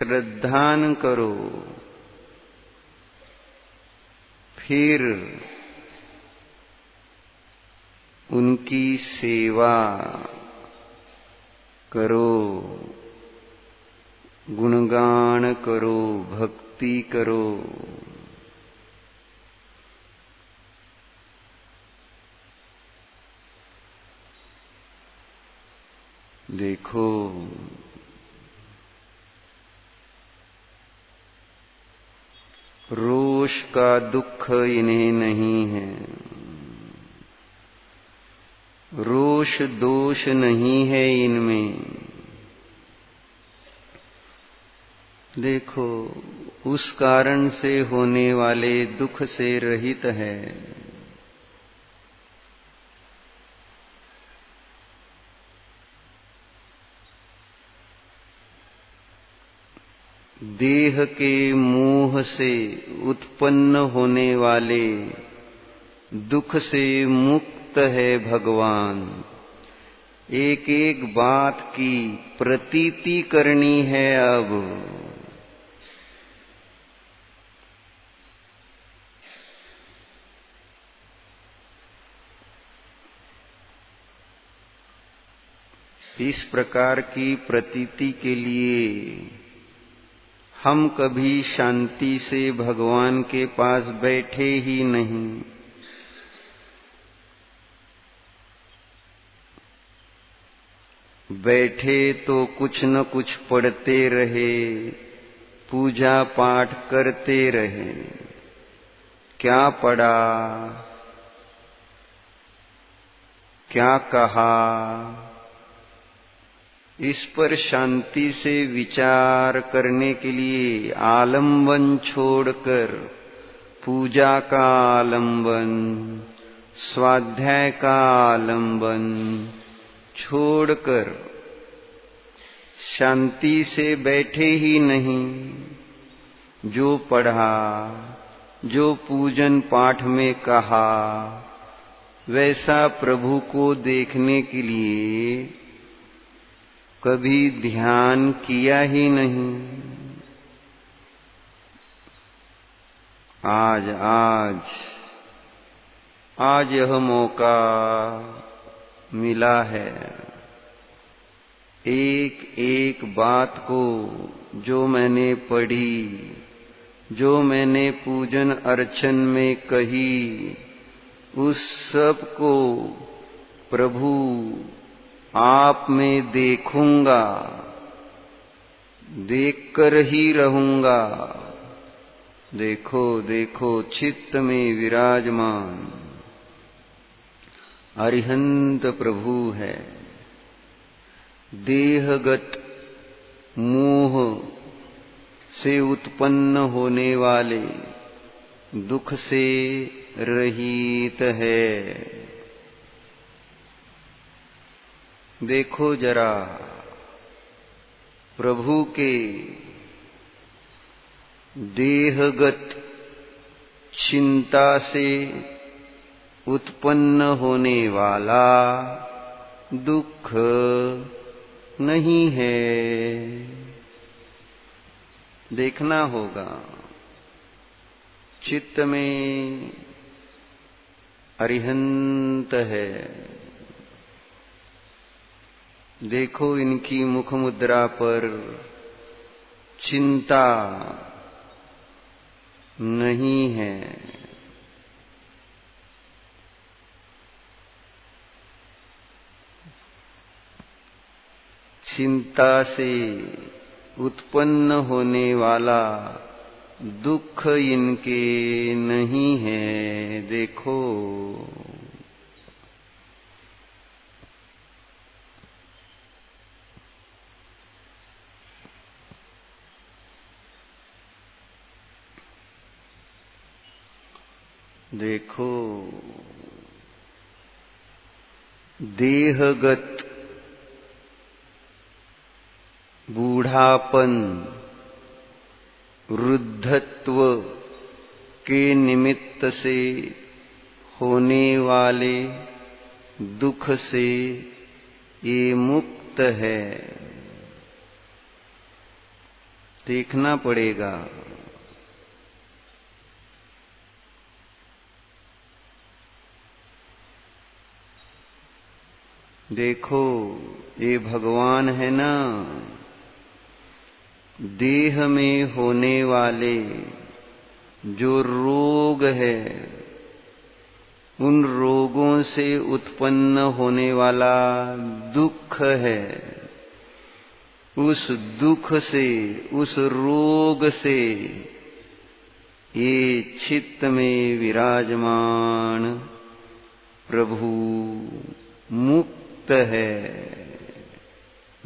श्रद्धान करो, फिर उनकी सेवा करो, गुणगान करो, भक्ति करो। देखो रोष का दुख इन्हें नहीं है, रोष दोष नहीं है इनमें। देखो उस कारण से होने वाले दुख से रहित है। देह के मोह से उत्पन्न होने वाले दुख से मुक्त है भगवान। एक एक बात की प्रतीति करनी है अब। इस प्रकार की प्रतीति के लिए हम कभी शांति से भगवान के पास बैठे ही नहीं। बैठे तो कुछ न कुछ पढ़ते रहे, पूजा पाठ करते रहे। क्या पढ़ा, क्या कहा, इस पर शांति से विचार करने के लिए आलंबन छोड़कर, पूजा का आलंबन, स्वाध्याय का आलंबन छोड़कर शांति से बैठे ही नहीं। जो पढ़ा, जो पूजन पाठ में कहा, वैसा प्रभु को देखने के लिए कभी ध्यान किया ही नहीं। आज यह मौका मिला है। एक एक बात को जो मैंने पढ़ी, जो मैंने पूजन अर्चन में कही, उस सब को प्रभु आप में देखूंगा, देखकर ही रहूंगा। देखो देखो चित्त में विराजमान अरिहंत प्रभु है। देहगत मोह से उत्पन्न होने वाले दुख से रहित है। देखो जरा प्रभु के देहगत चिंता से उत्पन्न होने वाला दुख नहीं है। देखना होगा चित्त में अरिहंत है। देखो इनकी मुख मुद्रा पर चिंता नहीं है। चिंता से उत्पन्न होने वाला दुख इनके नहीं है। देखो देखो देहगत बूढ़ापन, वृद्धत्व के निमित्त से होने वाले दुख से ये मुक्त है। देखना पड़ेगा। देखो ये भगवान है ना, देह में होने वाले जो रोग है, उन रोगों से उत्पन्न होने वाला दुख है, उस दुख से, उस रोग से ये चित्त में विराजमान प्रभु मुक्त है।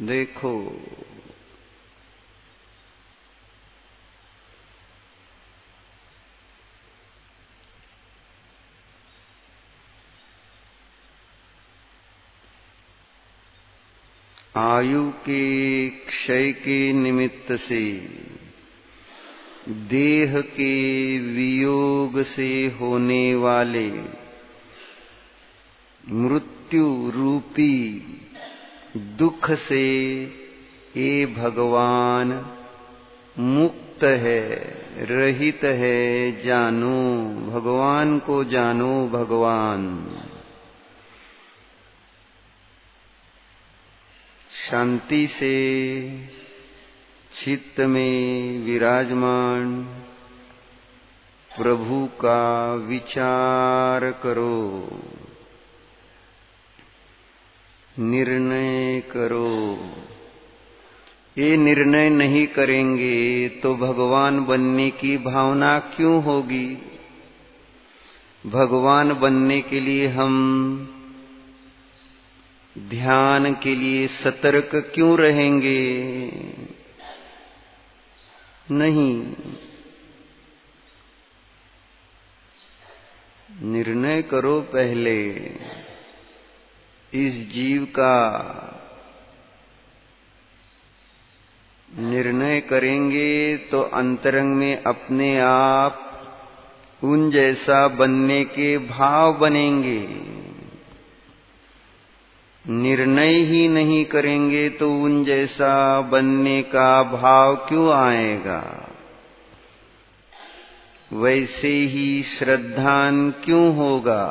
देखो आयु के क्षय के निमित्त से, देह के वियोग से होने वाले मृत्यु रूपी दुख से ये भगवान मुक्त है, रहित है। जानो भगवान को, जानो भगवान। शांति से चित्त में विराजमान प्रभु का विचार करो, निर्णय करो। ये निर्णय नहीं करेंगे तो भगवान बनने की भावना क्यों होगी? भगवान बनने के लिए हम ध्यान के लिए सतर्क क्यों रहेंगे? नहीं। निर्णय करो पहले। इस जीव का निर्णय करेंगे तो अंतरंग में अपने आप उन जैसा बनने के भाव बनेंगे। निर्णय ही नहीं करेंगे तो उन जैसा बनने का भाव क्यों आएगा? वैसे ही श्रद्धान क्यों होगा?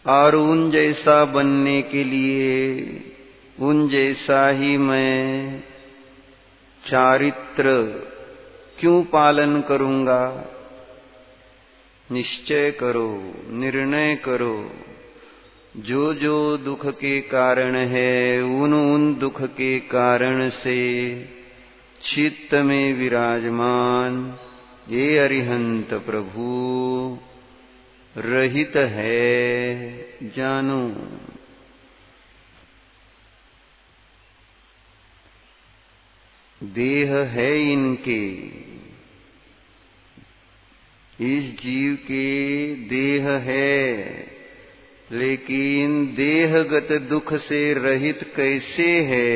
और उन जैसा बनने के लिए उन जैसा ही मैं चारित्र क्यों पालन करूंगा? निश्चय करो, निर्णय करो। जो जो दुख के कारण है, उन उन दुख के कारण से चित्त में विराजमान ये अरिहंत प्रभु रहित है। जानो देह है इनके, इस जीव के देह है, लेकिन देहगत दुख से रहित कैसे है?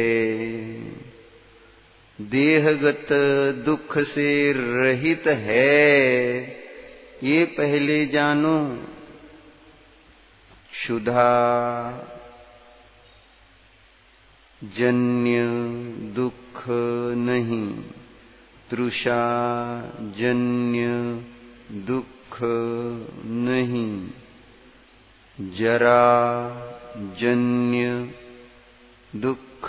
देहगत दुख से रहित है ये पहले जानो। क्षुधा जन्य दुख नहीं, तृषा जन्य दुख नहीं, जरा जन्य दुख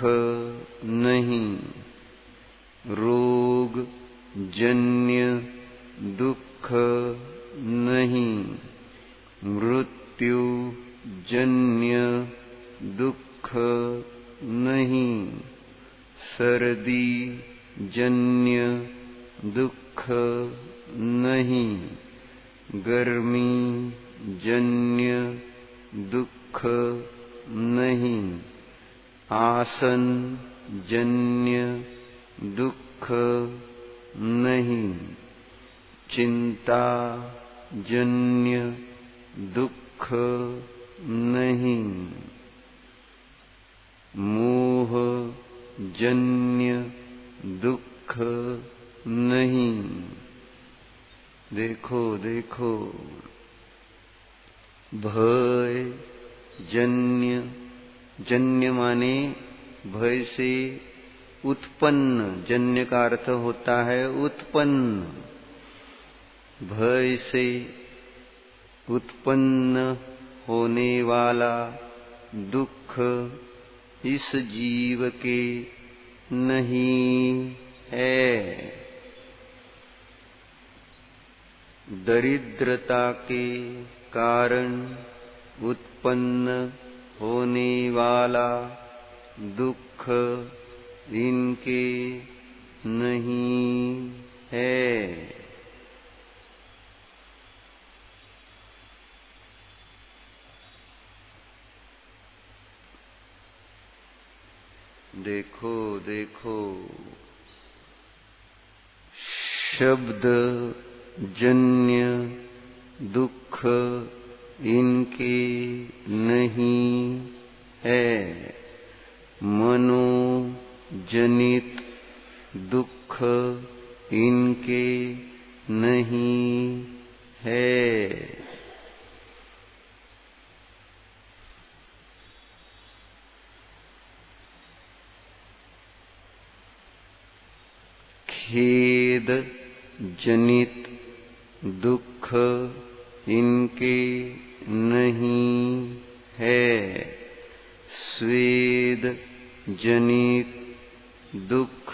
नहीं, रोग जन्य दुख नहीं, मृत्यु जन्य दुख नहीं, सर्दी जन्य दुख नहीं, गर्मी जन्य दुख नहीं, आसन जन्य दुख नहीं, चिंता जन्य दुख नहीं, मोह जन्य दुख नहीं। देखो देखो, भय जन्य, जन्य माने भय से उत्पन्न, जन्य का अर्थ होता है उत्पन्न, भय से उत्पन्न होने वाला दुख इस जीव के नहीं है। दरिद्रता के कारण उत्पन्न होने वाला दुख इनके नहीं है। देखो देखो, शब्द जन्य दुख इनके नहीं है, मनोजनित दुख इनके नहीं है। खेद जनित दुख इनके नहीं है, स्वेद जनित दुख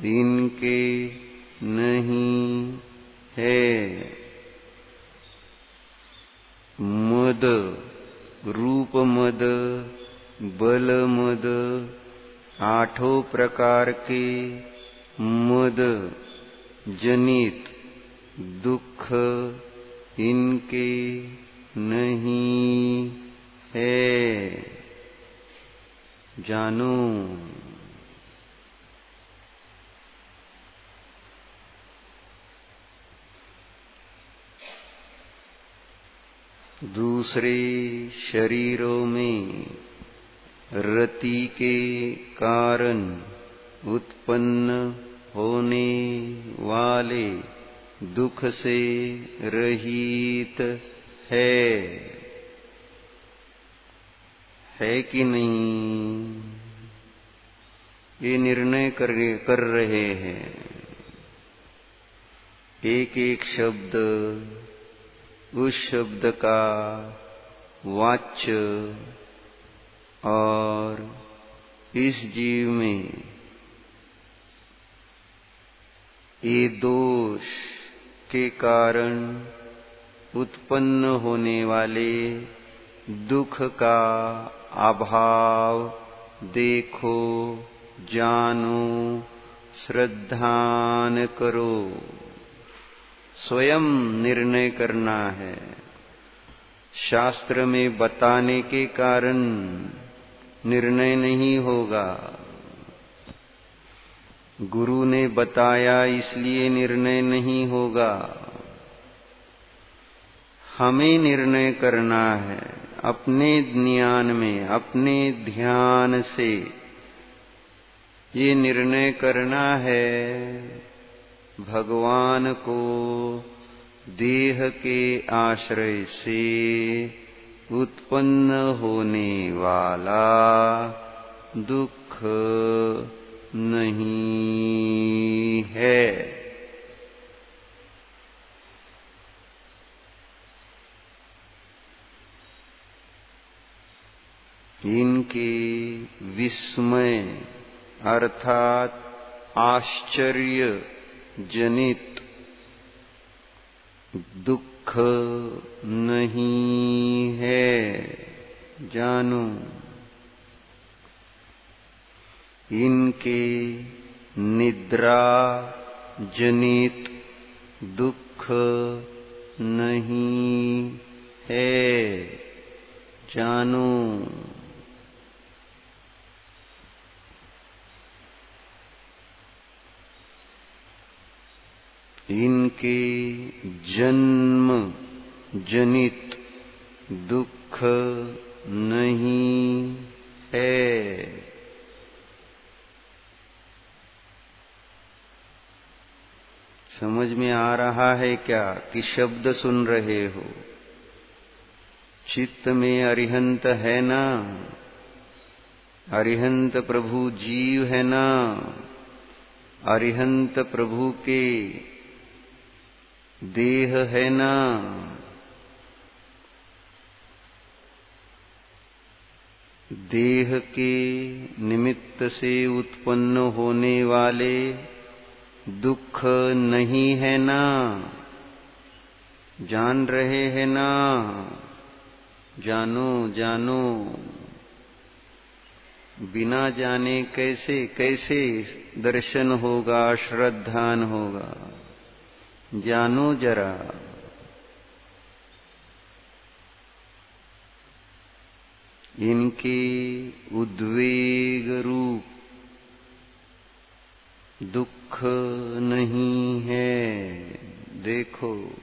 इनके नहीं है। मद, रूप मद, बल मद, आठों प्रकार के मद जनित दुख इनके नहीं है। जानो, दूसरे शरीरों में रति के कारण उत्पन्न होने वाले दुख से रहित है कि नहीं? ये निर्णय कर रहे हैं। एक एक शब्द, उस शब्द का वाच्य और इस जीव में ये दोष के कारण उत्पन्न होने वाले दुख का अभाव देखो, जानो, श्रद्धान करो। स्वयं निर्णय करना है। शास्त्र में बताने के कारण निर्णय नहीं होगा। गुरु ने बताया इसलिए निर्णय नहीं होगा। हमें निर्णय करना है अपने ज्ञान में, अपने ध्यान से। ये निर्णय करना है भगवान को देह के आश्रय से उत्पन्न होने वाला दुख नहीं है। इनके विस्मय अर्थात आश्चर्य जनित दुख नहीं है। जानो, इनके निद्रा जनित दुख नहीं है। जानो, इनके जन्म जनित दुख नहीं है। समझ में आ रहा है क्या कि शब्द सुन रहे हो? चित्त में अरिहंत है ना? अरिहंत प्रभु जीव है ना, अरिहंत प्रभु के देह है ना। देह के निमित्त से उत्पन्न होने वाले दुख नहीं है ना, जान रहे हैं ना। जानो जानो, बिना जाने कैसे कैसे दर्शन होगा, श्रद्धान होगा। जानो जरा। इनके उद्वेग रूप दुख नहीं है। देखो,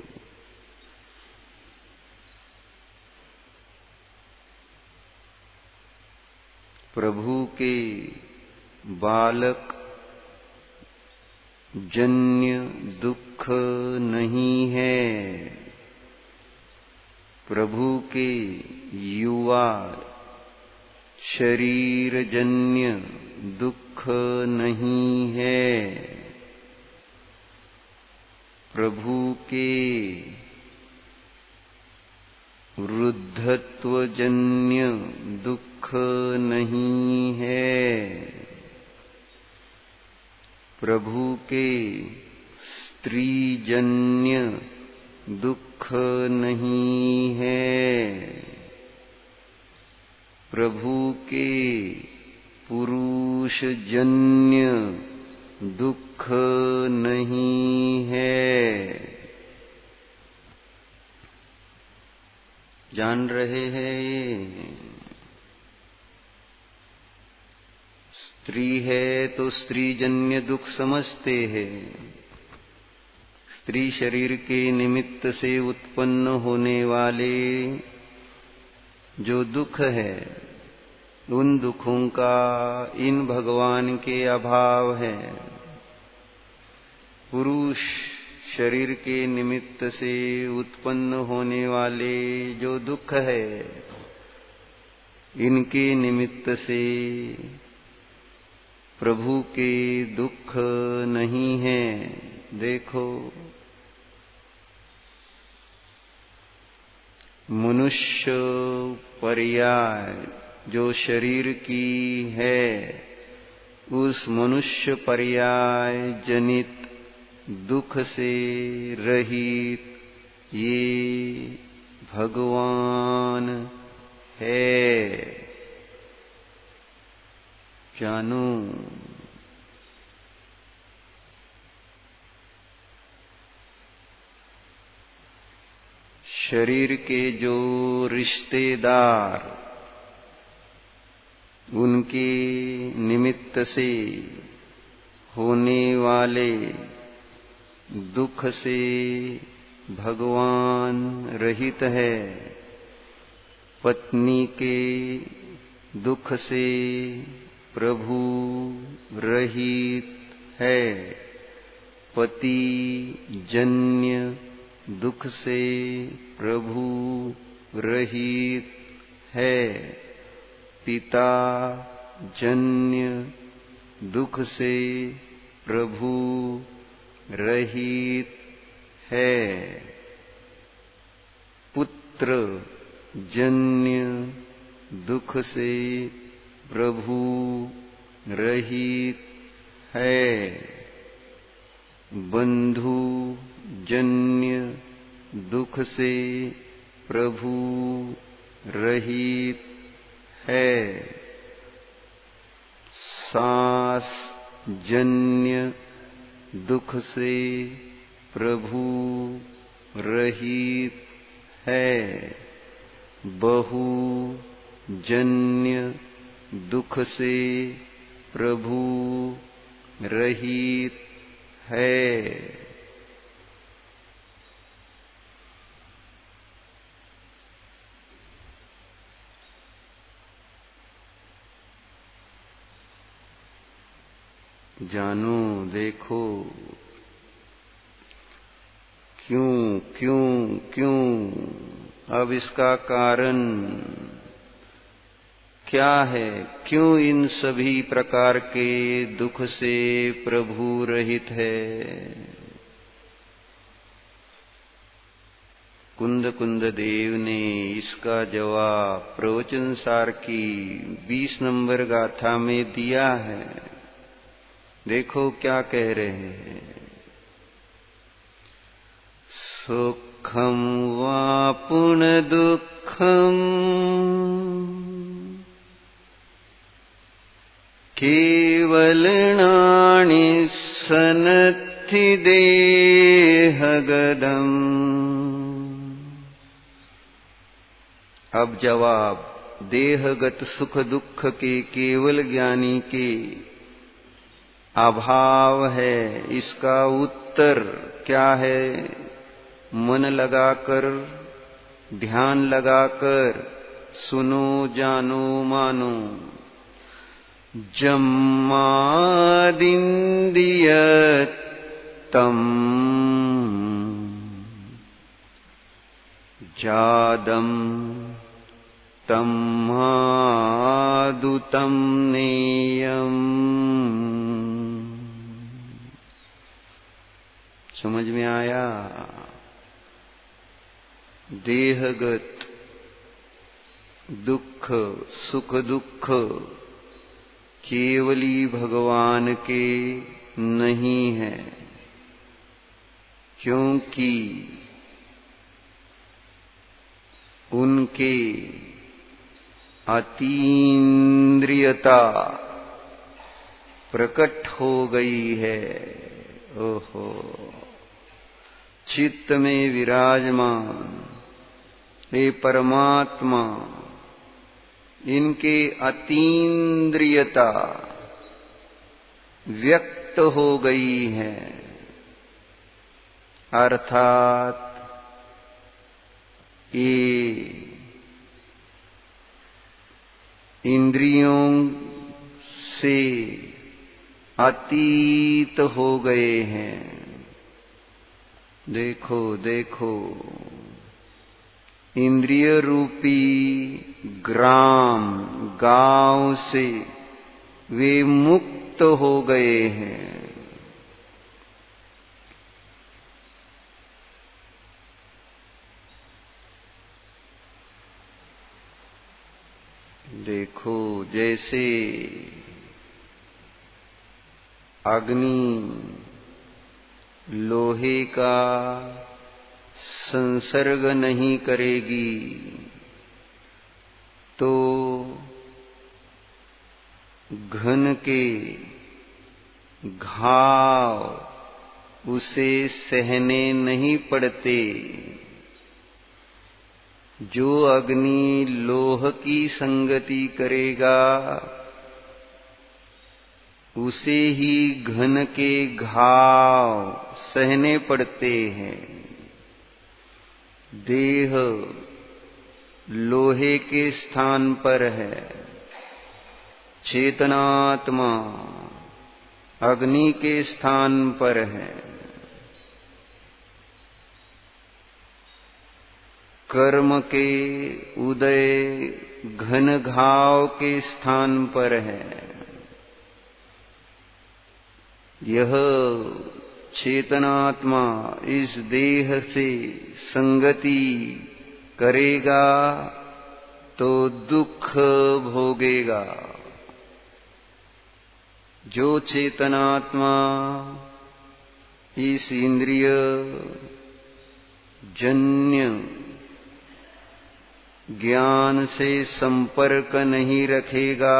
प्रभु के बालक जन्य दुख नहीं है। प्रभु के युवा शरीर जन्य दुख नहीं है। प्रभु के वृद्धत्व जन्य दुख नहीं है। प्रभु के स्त्री जन्य दुख नहीं है। प्रभु के पुरुष जन्य दुख नहीं है। जान रहे हैं ये? स्त्री है तो स्त्री जन्य दुख समझते हैं। स्त्री शरीर के निमित्त से उत्पन्न होने वाले जो दुख है, उन दुखों का इन भगवान के अभाव है। पुरुष शरीर के निमित्त से उत्पन्न होने वाले जो दुख है, इनके निमित्त से प्रभु के दुख नहीं है। देखो, मनुष्य पर्याय जो शरीर की है, उस मनुष्य पर्याय जनित दुख से रहित ये भगवान है। जानो, शरीर के जो रिश्तेदार, उनके निमित्त से होने वाले दुख से भगवान रहित है। पत्नी के दुख से प्रभु रहित है। पति जन्य दुख से प्रभु रहित है। पिता जन्य दुख से प्रभु रहित है। पुत्र जन्य दुख से प्रभु रहित है। बंधु जन्य दुख से प्रभु रहित है। सास जन्य दुख से प्रभु रहित है। बहू जन्य दुख से प्रभु रहित है। जानो, देखो, क्यों क्यों क्यों। अब इसका कारण क्या है, क्यों इन सभी प्रकार के दुख से प्रभु रहित है। कुंद देव ने इसका जवाब प्रवचन सार की 20 नंबर गाथा में दिया है। देखो क्या कह रहे हैं। सुखम वा पुन दुखम केवलनानि सनत्थि देहगदम्। अब जवाब देहगत सुख दुख के केवल ज्ञानी के अभाव है, इसका उत्तर क्या है। मन लगाकर, ध्यान लगाकर सुनो, जानो, मानो। जम्मादिन्द्रियतम् जादम् तम्मादुतं नेयम्। समझ में आया। देहगत दुख, सुख दुख केवली भगवान के नहीं है, क्योंकि उनके अतीन्द्रियता प्रकट हो गई है। ओहो, चित्त में विराजमान ये परमात्मा, इनके अतीन्द्रियता व्यक्त हो गई है। अर्थात ये इंद्रियों से अतीत हो गए हैं। देखो देखो, इंद्रिय रूपी ग्राम, गांव से वे मुक्त हो गए हैं। देखो, जैसे अग्नि लोहे का संसर्ग नहीं करेगी तो घन के घाव उसे सहने नहीं पड़ते। जो अग्नि लोह की संगति करेगा उसे ही घन के घाव सहने पड़ते हैं। देह लोहे के स्थान पर है, चेतनात्मा अग्नि के स्थान पर है। कर्म के उदय घन घाव के स्थान पर है। यह चेतनात्मा इस देह से संगति करेगा तो दुख भोगेगा। जो चेतनात्मा इस इंद्रिय जन्य ज्ञान से संपर्क नहीं रखेगा,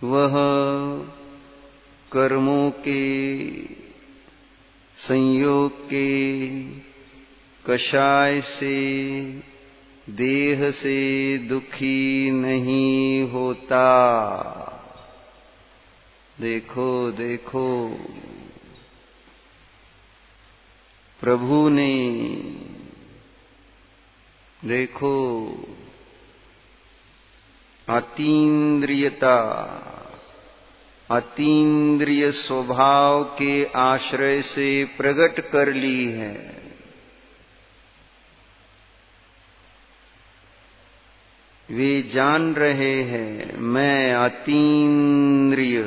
वह कर्मों के संयोग के कषाय से देह से दुखी नहीं होता। देखो देखो, प्रभु ने देखो अतीन्द्रियता, अतीन्द्रिय स्वभाव के आश्रय से प्रकट कर ली है। वे जान रहे हैं मैं अतीन्द्रिय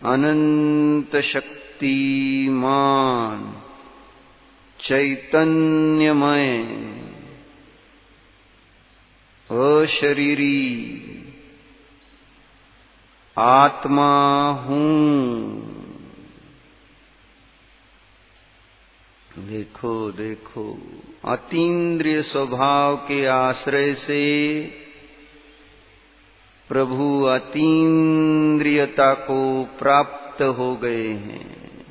अनंत शक्तिमान चैतन्यमय अशरीरी आत्मा हूं। देखो देखो, अतीन्द्रिय स्वभाव के आश्रय से प्रभु अतीन्द्रियता को प्राप्त हो गए हैं।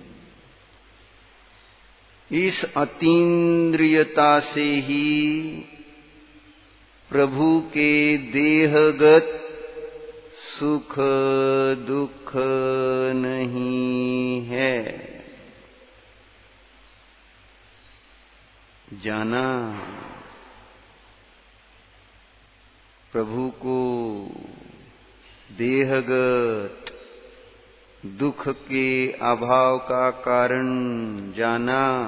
इस अतीन्द्रियता से ही प्रभु के देहगत सुख दुख नहीं है। जाना प्रभु को देहगत दुख के अभाव का कारण जाना।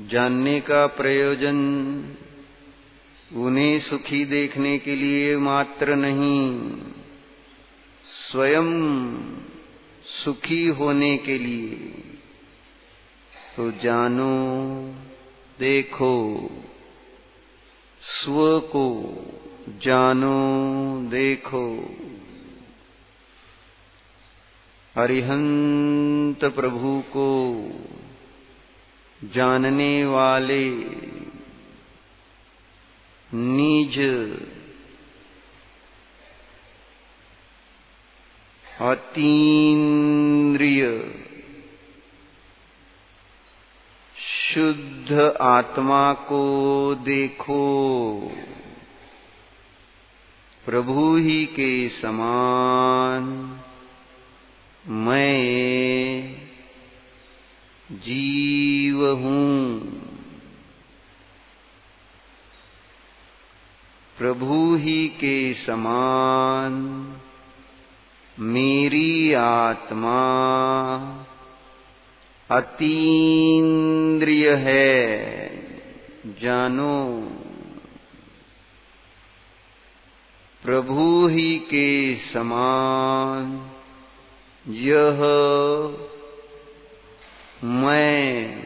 जानने का प्रयोजन उन्हें सुखी देखने के लिए मात्र नहीं, स्वयं सुखी होने के लिए। तो जानो, देखो, स्व को जानो, देखो। अरिहंत प्रभु को जानने वाले निज अतीन्द्रिय शुद्ध आत्मा को देखो। प्रभु ही के समान मैं जीव हूं। प्रभु ही के समान मेरी आत्मा अतीन्द्रिय है। जानो, प्रभु ही के समान यह मैं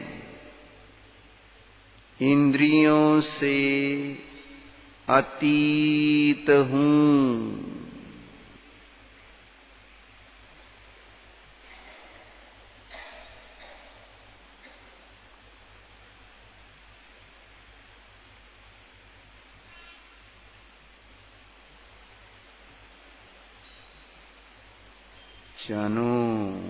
इंद्रियों से अतीत हूं। जानो,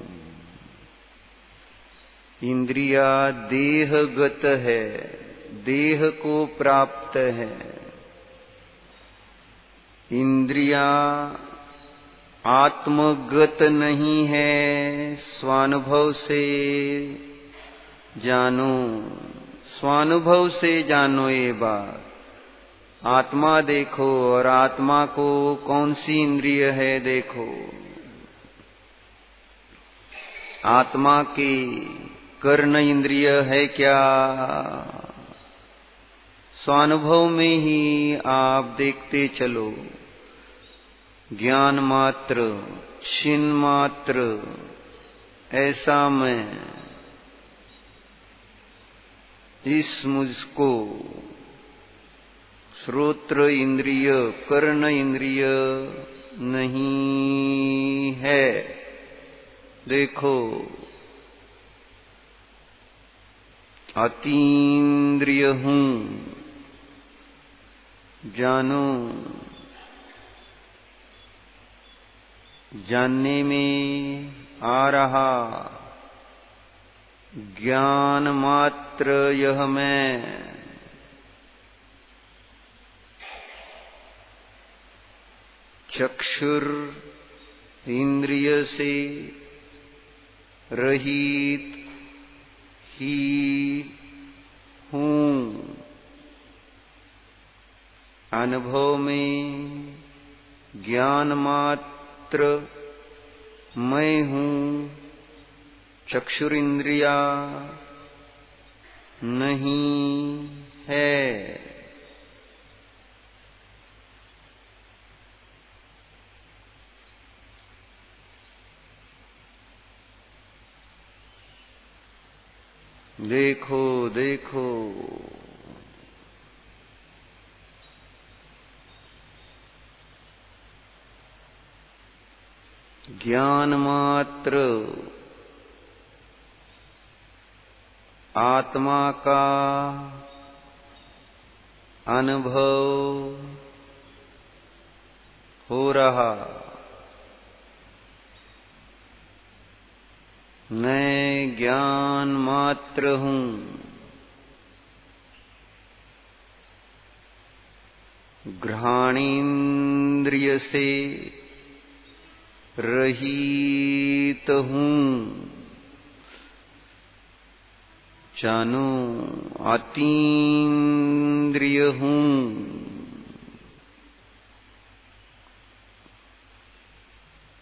इंद्रिया देहगत है, देह को प्राप्त है। इंद्रिया आत्मगत नहीं है। स्वानुभव से जानो, स्वानुभव से जानो ये बात। आत्मा देखो और आत्मा को कौन सी इंद्रिय है देखो। आत्मा के कर्ण इंद्रिय है क्या? स्वानुभव में ही आप देखते चलो। ज्ञान मात्र, छिन्न मात्र ऐसा मैं इस मुझको श्रोत्र इंद्रिय, कर्ण इंद्रिय नहीं है। देखो, अतीन्द्रिय हूं। जानो, जानने में आ रहा ज्ञान मात्र यह मैं चक्षुर इंद्रिय से रहित ही हूं। अनुभव में ज्ञान मात्र मैं हूं। चक्षुरिंद्रिया नहीं है। देखो देखो ज्ञान मात्र आत्मा का अनुभव हो रहा। मैं ज्ञान मात्र हूँ। घ्राणेन्द्रिय से रहित हूँ। जानो अतीन्द्रिय हूँ।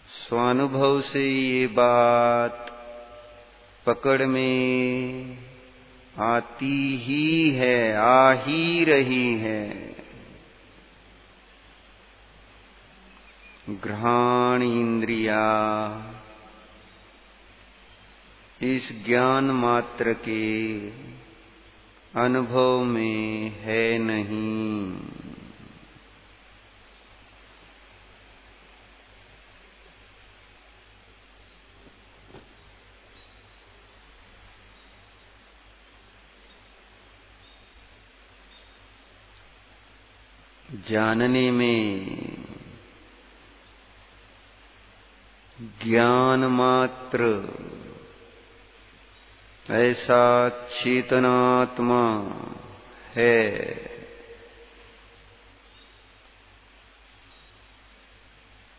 स्वानुभव से ये बात पकड़ में आती ही है, आ ही रही है। घ्राण इंद्रिया इस ज्ञान मात्र के अनुभव में है नहीं। जानने में ज्ञान मात्र ऐसा चेतनात्मा है।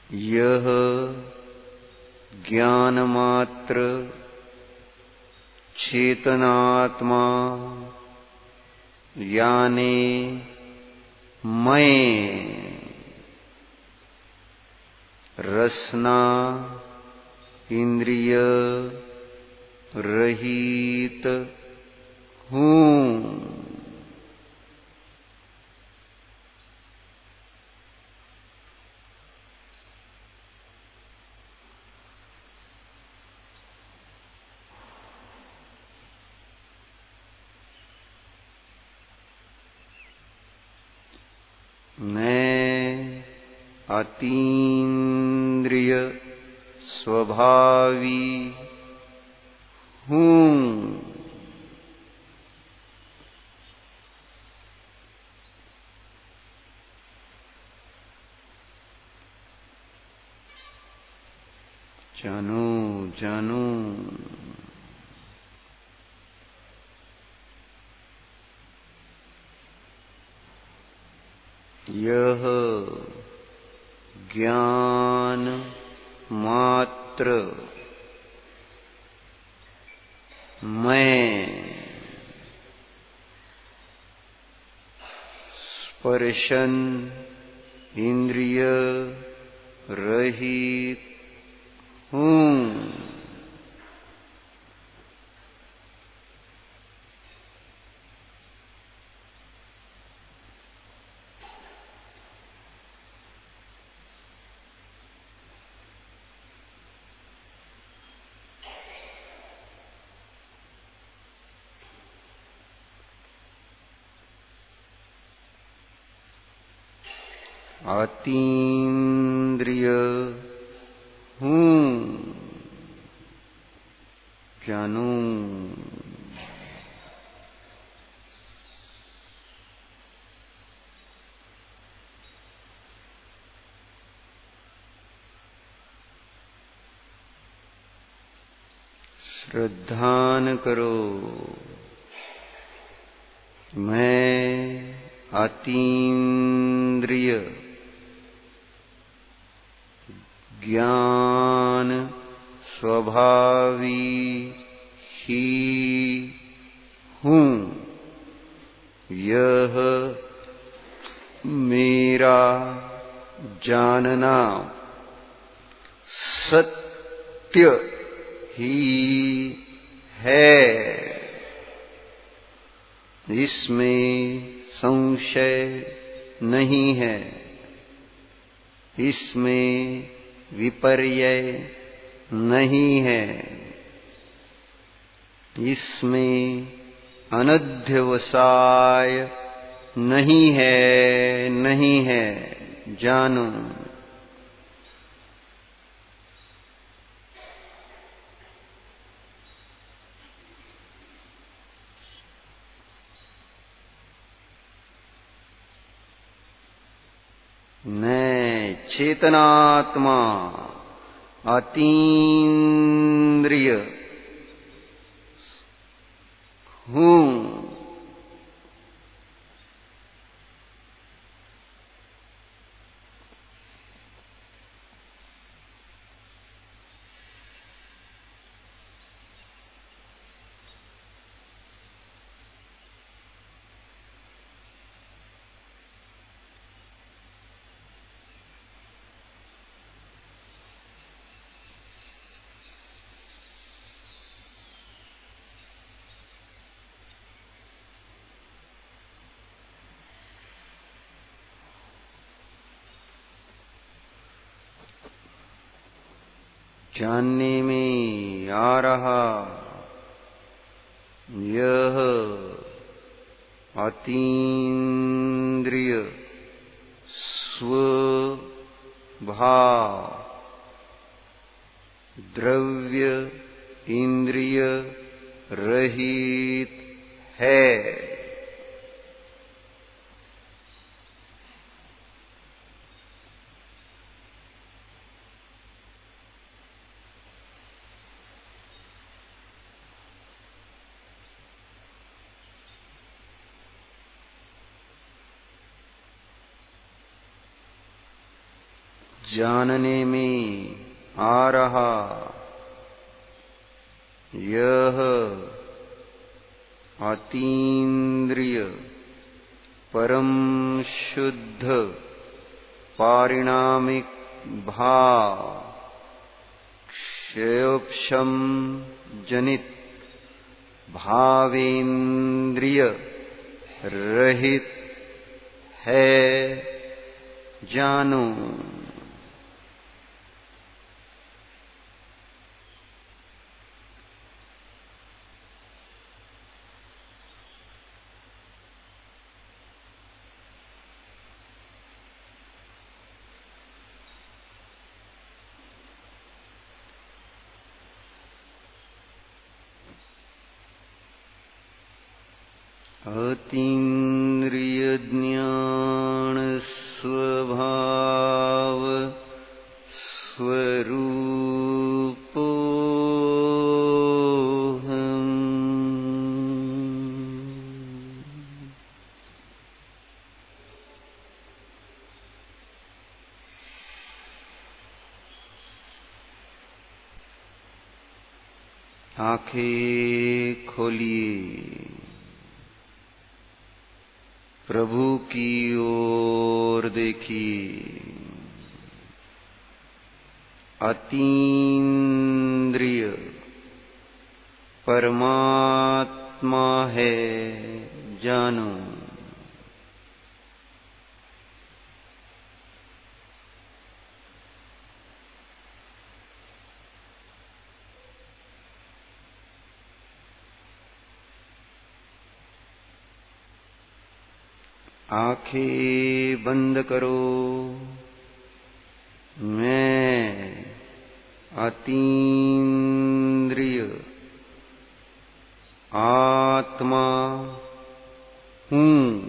यह ज्ञान मात्र चेतनात्मा यानी मैं रसना इंद्रिय रहित हूँ। मैं अतीन्द्रिय स्वभावी हूँ। जानो जानो यह ज्ञान मात्र मैं स्पर्शन इंद्रिय रहित हूँ। अतीन्द्रिय हूँ। जानो श्रद्धान करो। मैं अतीन्द्रिय ज्ञान स्वभावी ही हूँ। यह मेरा जानना सत्य ही है। इसमें संशय नहीं है। इसमें विपर्यय नहीं है। इसमें अनध्यवसाय नहीं है, नहीं है, जानो। मैं चेतनात्मा अतीन्द्रिय हूं। जानने में आ रहा यह अतीन्द्रिय स्वभाव द्रव्य इंद्रिय रहित है। जानने में आ रहा यह अतीन्द्रिय परम शुद्ध पारिणामिक भाव क्षयोपशम जनित भावेन्द्रिय रहित है, जानो। अतीन्द्रिय ज्ञान स्वभाव स्वरूपोऽहम्। आंखें खोलिए, प्रभु की ओर देखिए। अतीन्द्रिय परमात्मा है, जानो। आंखें बंद करो। मैं अतीन्द्रिय आत्मा हूं,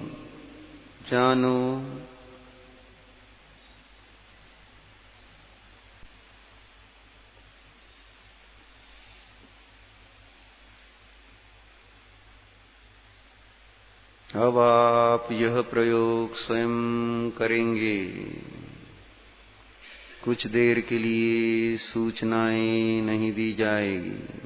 जानो। अब आप यह प्रयोग स्वयं करेंगे। कुछ देर के लिए सूचनाएं नहीं दी जाएगी।